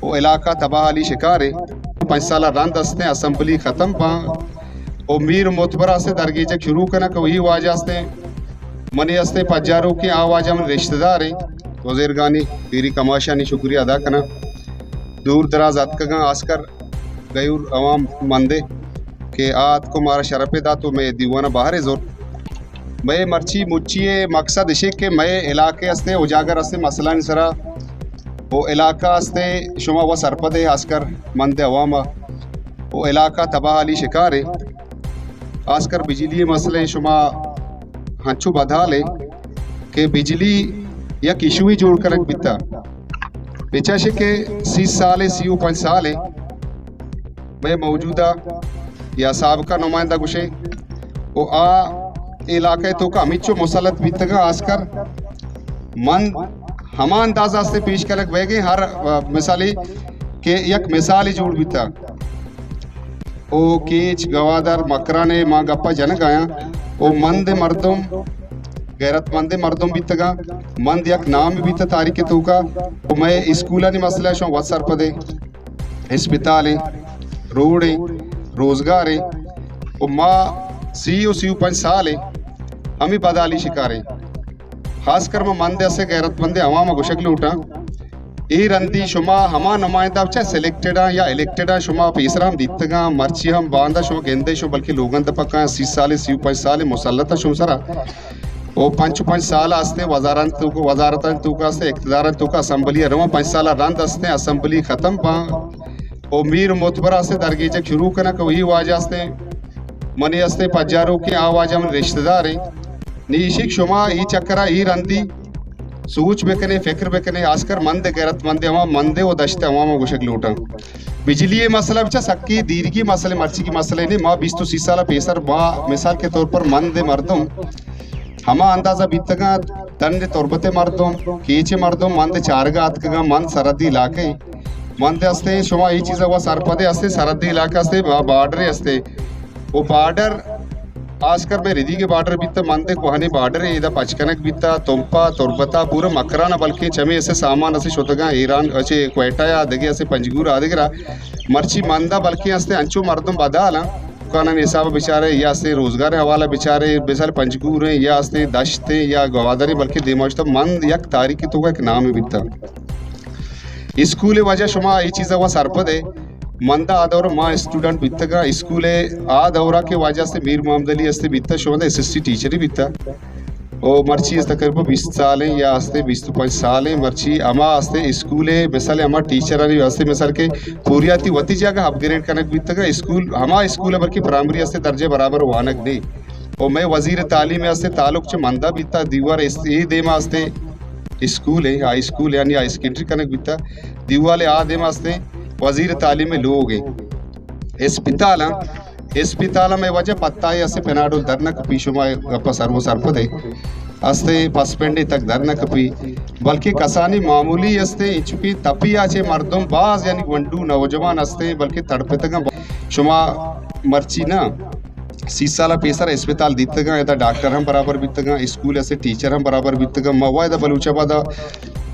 वो इलाका तबाह अली शिकार है 5 साल रंद हस्ते असम्बली ख़त्म पा ओ मीर मोतबरा से दरगीज शुरू करना वही वाज हस्ते मनी हस्ते पजारों की आवाज हम रिश्तेदार हैं वजीरगानी पीरी कमाशानी शुक्रिया अदा करना दूर दराज अतकगा आस्कर गयूर अवाम मंदे के आत को मारा शरपे दा तो मैं दीवाना बाहर है जोर मैं मर्ची मुच्चिए मकसद इशे के मैं इलाके हस्ते उजागर हस्ते मसला सरा वो इलाका हस्ते शुमा व सरपदे आस्कर मंदे अवामा वो इलाका तबाह अली शिकार है आस्कर बिजली मसले शुमा हंचू बधाले के बिजली या किशु ही जोड़ कर बिता बेचाशे के 30 साल 5 साल है मैं मौजूदा या सबका नुमाइंदा गुशे वो आ इलाके तो का अमिचो मुसलत बितगा आस्कर मन हमा अंदाजा से पेश कर वेगे हर मिसाली के एक मिसाल ही जोड़ बिता ओ केच गवादर मकराने माँ गप्पा जन गाया ओ मंद मर्दम गैरतमंद मर्दम बितगा मंद यक नाम बीता तारीख तो का ओ मैं स्कूल ने मसला शो वसर पदे अस्पताल रोड रोजगार ओ माँ सी 5 साल हमें बदाली शिकार खासकर मैं मंद से गैरतमंद अवाम गुशक लूटा ई रंदी शुमा हमा नुमाइंदा चा सिलेक्टेड या इलेक्टेड शुमा पेसराम दितगा मर्ची हम बांदा शुमा गेंदे शो बल्कि लोगन दपका 30 साल 5 साल मुसल्लत शुम सरा ओ 5 साल आस्ते वजारतन तो का आस्ते इख्तिदारन तो का असम्बली रवा 5 साल रंद आस्ते असम्बली खत्म पा ओ मीर मोतबरा से दरगीज शुरू करना वही वाज आस्ते मनी आस्ते पजारों की आवाज हम रिश्तेदार नीशिक शुमा ई चक्रा ई रंदी सूच बेकने फिक्र बेकने आस्कर मंद गैरतमंद अवा मंदे वो दश्ते अवाम गुशक लूटा बिजली मसला बिचा सक्की दीर्घी मसले मर्ची की मसले ने माँ 20 to 30 साल पेसर माँ मिसाल के तौर पर मंद मर्दम हमा अंदाजा बीतगा तंड तोरबते मर्दम कीचे मर्दम मंद चारगा अतकगा मंद सरहदी इलाके मंद हस्ते शुमा ये चीज़ वो सरपदे हस्ते सरहदी इलाके हस्ते बॉर्डर हस्ते वो बॉर्डर आस्कर में रिदी के बॉर्डर बीता मंदे कोहने बॉर्डर है इधर पचकनक बीता तुंपा तुरबता पूरा मकराना बल्कि चमे ऐसे सामान ऐसे शोतगा ईरान ऐसे क्वेटा या आदगे ऐसे पंजगूर आदगरा मर्ची मंदा बल्कि हस्ते अंचो मर्दम बदाला कानून हिसाब बेचारे या हस्ते रोजगार हवाला बेचारे बेचारे पंजगूर हैं या हस्ते दश्ते या गवादरी बल्कि दिमाग तो मंद यक तारीख तो का एक नाम है बीता स्कूल वजह शुमा ये चीज़ वह सरपद है मंदा आदौर माँ स्टूडेंट बितगा स्कूल आ दौरा के वजह से मीर मोहम्मद अली हस्ते बीता शोधा SST टीचर ही बीता ओ मर्ची तकरीबन 20 साल या हस्ते 20 to 5 साल मर्ची अमा हस्ते स्कूल मिसाल अमा टीचर हस्ते मिसाल के पूरियाती वती जगह अपग्रेड करने बीतगा स्कूल हमा स्कूल बल्कि प्राइमरी हस्ते दर्जे बराबर वानक नहीं ओ मैं वजीर तालीम हस्ते ताल्लुक च मंदा बीता दीवार ये देमा हस्ते स्कूल है हाई स्कूल यानी हाई सेकेंडरी कनक बीता दीवाले आ देमा हस्ते वजीर तालीम लोग अस्पताल में वजह पत्ता है ऐसे पेनाडोल दरना कपी शुमा गप्पा सर्वो सरपदे हस्ते पसपेंडे तक दरना कपी बल्कि कसानी मामूली हस्ते इचुकी तपी आचे मर्दम बाज यानी वंडू नौजवान हस्ते बल्कि तड़पे तक शुमा मर्ची ना 30 साल पेसर अस्पताल दितगा इधर डॉक्टर हम बराबर बीतगा स्कूल ऐसे टीचर हम बराबर बीतगा मवा इधर बलूचाबाद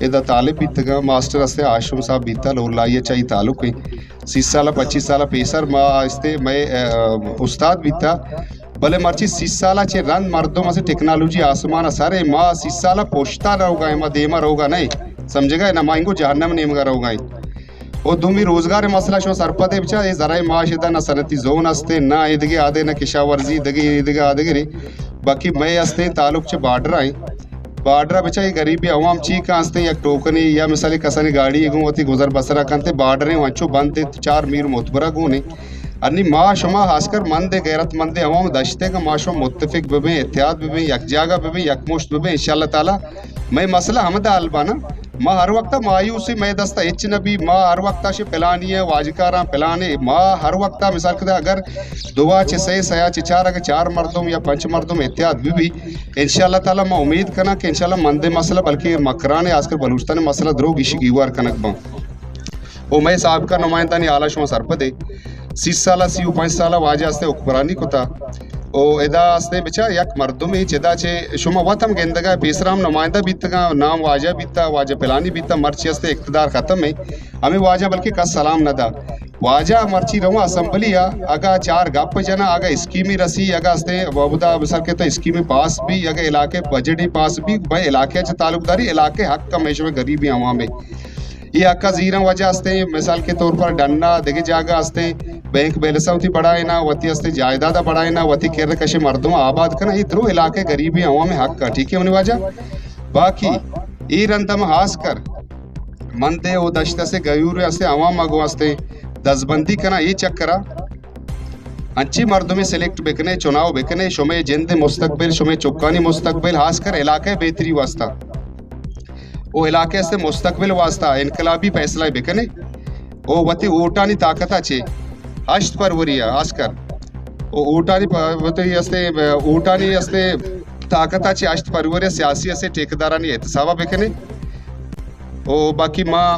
इधर तालिब बीतगा मास्टर हस्ते आशुम साहब बीता लोलाइए चाहिए ताल्लुक 30 साल 25 साल पेसर माँ हस्ते मैं उस्ताद बीता भले मर्ची 30 साल चे रन मर्दों में से टेक्नोलॉजी आसमान सारे माँ 30 साल पोछता रहोगा माँ देमा रहोगा नहीं समझेगा ना माँ इनको जहन्नम नेमगा रहोगा और दुमी रोजगार मसला शो सरपदे बिचा ये जरा माशिदा ना सनती जोन हस्ते ना इदगे आदे ना किशावर्जी दगे इदगे आदगे बाकी मैं हस्ते ताल्लुक चे बॉर्डर आई बॉर्डर बिचा ये गरीबी अवाम ची का हस्ते या टोकनी या मिसाली कसनी गाड़ी गुवती गुजर बसरा कंते बॉर्डर वंचो बंद 4 मीर मोतबरा गुने अन्नी माँ शुमा खासकर मंदे गैरतमंदे अवाम दश्ते का माशो मुत्तफिक बेबे एहतियात बेबे यक जागा बेबे यकमुश्त बेबे इंशाल्लाह ताला मैं मसला हमदा अलबाना माँ हर वक्त मायूसी मैं दस्ता इच नबी माँ हर वक्त से पिलानी है वाजकारा पिलाने माँ हर वक्त मिसाल के अगर दुआ चे सही सया चे चार अगर 4 मर्दों या 5 मर्दों एहतियात भी इंशाल्लाह ताला मैं उम्मीद करना कि इंशाल्लाह मंदे मसला बल्कि मकराने आजकल बलूचिस्तान मसला द्रोग इशी गीवार कनक बा ओ मैं साहब का नुमाइंदा नहीं आला शुमा सरपदे 30 साल 5 साल वाजे हस्ते हुक्मरानी को था ओ एदा आस्ते बिचा यक मर्दुम ही चेदा चे शुमा वतम गेंदगा पेसराम नुमाइंदा बीतगा नाम वाजा बीता वाजा पिलानी बीता मर्ची आस्ते इख्तिदार खत्म है हमें वाजा बल्कि का सलाम नदा वाजा मर्ची रवा असम्बलिया अगा चार गप जना अगा स्कीमी रसी अगा आस्ते वबुदा बसर के तो स्कीमी पास भी अगा इलाके बजट ही पास भी भाई इलाके च तालुकदारी इलाके हक का मेश में गरीबी आवाम में ये अक्का जीरा वजह आस्ते मिसाल के तौर पर डन्ना देखे जागा आस्ते बैंक बैलेंस वती बढ़ाए ना वती आस्ते जायदादा बढ़ाए ना वती केर कशे मर्दों आबाद करना इधरो इलाके गरीबी आवाम में हक का ठीक है उन्हें वजह बाकी ये रंतम हास कर मंदे वो दश्ता से गयूर आस्ते आवाम मगो आस्ते दसबंदी करना ये चक्करा अच्छी मर्दों में सिलेक्ट बेकने चुनाव बेकने शुमे जिंद मुस्तकबिल शुमे चुक्कानी मुस्तकबिल हास कर इलाके बेहतरी वास्ता वो इलाके से मुस्तकबिल वास्ता इनकलाबी फैसला बेकने ओ वती ऊटानी ताकत अच्छे अष्ट परवरिया आस्कर ओ ऊटानी वती अस्ते ऊटानी अस्ते ताकत अच्छे अष्ट परवरिया सियासी अस्ते ठेकेदारानी एहतसाबा बेकने ओ बाकी माँ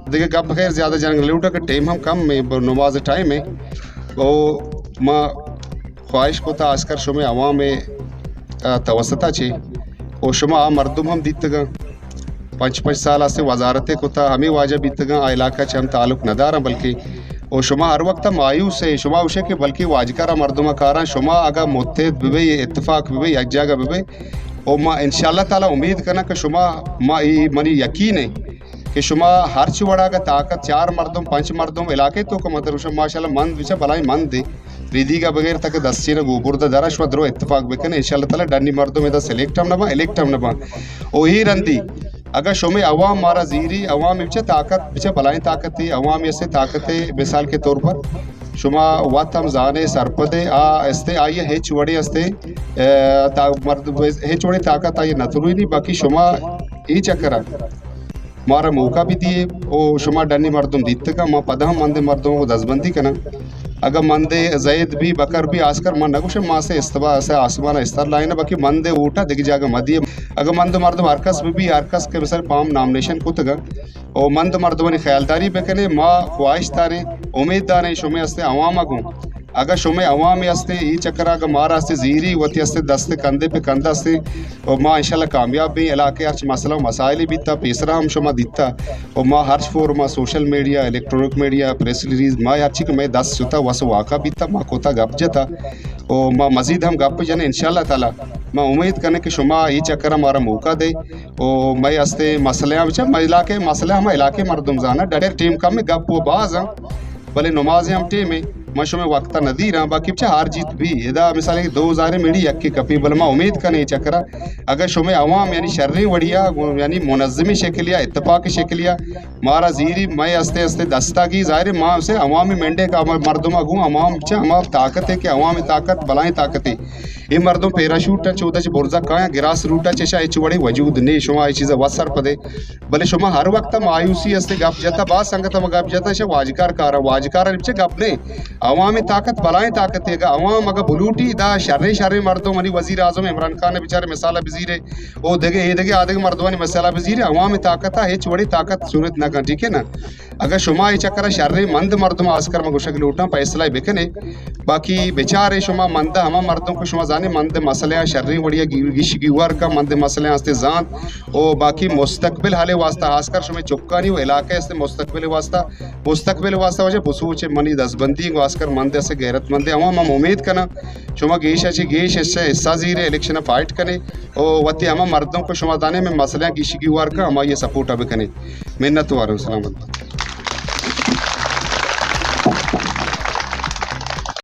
देखिए कब खैर ज़्यादा जंग लूटा का टाइम हम कम में नमाज टाइम में ओ माँ ख्वाहिश को था आस्कर शुमे अवाम में तवसता छे ओ शुमा मर्दुम हम दीतगा 5-5 साल से वजारतें को था हमें वाजा बीतगा इलाका च हम ताल्लुक नदारा बल्कि और शुमा हर वक्त मायूस है शुमा उसे के बल्कि वाजकारा मर्दुमा कारा शुमा अगा मुत्तेद बिबे इत्तेफाक बिबे एक जगह बिबे और माँ इंशाल्लाह ताला उम्मीद करना कि शुमा माँ मनी यकीन है कि शुमा हर चुवड़ा का ताकत 4 मर्दों 5 मर्दों इलाके तो का मतलब माशाल्लाह मंद विचा भलाई मंद दे रिदी का बगैर तक 10 चीन गोबुरदा दरश वद्रो इत्तेफाक बेकने इंशाल्लाह ताला डन्नी मर्दों में दा सिलेक्ट हम नबा इलेक्ट हम नबा ओ ही रंदी अगर शुमे अवाम मारा जीरी अवाम में ताकत बिचा भलाई ताकत थी अवाम ऐसे ताकत है मिसाल के तौर पर शुमा वात हम जाने सरपदे आ अस्ते आइए हे चुवड़े अस्ते मर्द हे चुवड़े ताकत आई नतरुई नहीं बाकी शुमा ये चक्करा मारा मौका भी दिए ओ शुमा डन्नी मर्दुम दीते का माँ पदा मंदे मर्दों को दसबंदी करना अगर मंदे जैद भी बकर भी आस्कर मन नगुश माँ से इस्तबा से आसमान इस्तर लाइन बाकी मंदे ऊटा दिख जाएगा मदिए अगर मंद मर्द हरकस भी हरकस के मिसल पाम नॉमिनेशन कुतगा और मंद मर्दों ख्यालदारी बेकने माँ ख्वाहिश तारे उम्मीद दारे शुमे अस्ते अवाम गूँ अगर शुमे अवाम अस्ते ये चक्करा अगर मारा अस्ते जीरी वती अस्ते दस्ते कंधे पे कंधा अस्ते और माँ इंशाल्लाह कामयाब भी इलाके हर मसला मसाइल भी था पेसरा हम शुमा दिता और माँ हर फोर माँ social media electronic media press release माँ हर चीज मैं 10 सुता वस वाका भी था माँ कोता गप जता और माँ मजीद हम गप जाने इंशाल्लाह ताला मैं उम्मीद करने कि शुमा ये चक्कर हमारा मौका दे और मैं अस्ते मसले इलाके मसले हम इलाके मर्दुम जाना डर टीम का में गप वो बाज भले नमाज हम टीम में मशो में वक्ता नदी रहा बाकी हार जीत भी इदा मिसाल 2000 मेड़ी यक्की कपी बल माँ उम्मीद का नहीं चक्रा अगर शुमे अवाम यानी शर्री वड़िया यानी मुनज़्ज़मी शक्लिया इत्तफाक़ी शक्लिया मारा जीरी मैं अस्ते अस्ते दस्ता की ज़ाहिर माँ से अवामी मेंढे का मर्दुमा गूँ अवाम हमार ताकत है कि अवामी ताकत बलाई ताकत है ये मर्दों पैराशूट चौदह बुर्जा कहाँ गिरास रूटा चेशा एच वड़े वजूद नहीं शुमा ये चीज़ वसर पदे भले शुमा हर वक्त मायूसी अस्ते गप जाता बात संगत गप जाता शे वाजकार कारा वाजकार गप नहीं अवामी ताकत बलाई ताकत है अवाम अगर बुलूटी दा शर्रे मर्दों मनी वजीर आजम इमरान खान बेचारे मिसाला बजीरे ओ देगे ये देगे आधे मर्दवानी मसाला बजीरे अवामी ताकत है हेच बड़ी ताकत सूरत ना कर ठीक है ना अगर शुमा ये चक्कर शर्रे मंद मर्दों आस्कर में गुशक लूटा फैसला बेकने बाकी बेचारे शुमा मंद हम मर्दों को शुमा जाने मंद मसले शर्री बढ़िया गिश गिवर का मंद मसले आस्ते जान ओ बाकी मुस्तकबिल हाले वास्ता आस्कर शुमे चुक्का नहीं वो इलाके आस्ते मुस्तकबिल वास्ता वजह बसूच मनी दसबंदी को आस्कर मंदे से गैरतमंद अवाम हम उम्मीद करना शुमा गेश अच्छी गेश इससे हिस्सा जीरे इलेक्शन फाइट करें और वती हम मर्दों को शुमा दाने में मसले गिश गिवर का हम ये सपोर्ट अब करें मिन्नत वाले सलामत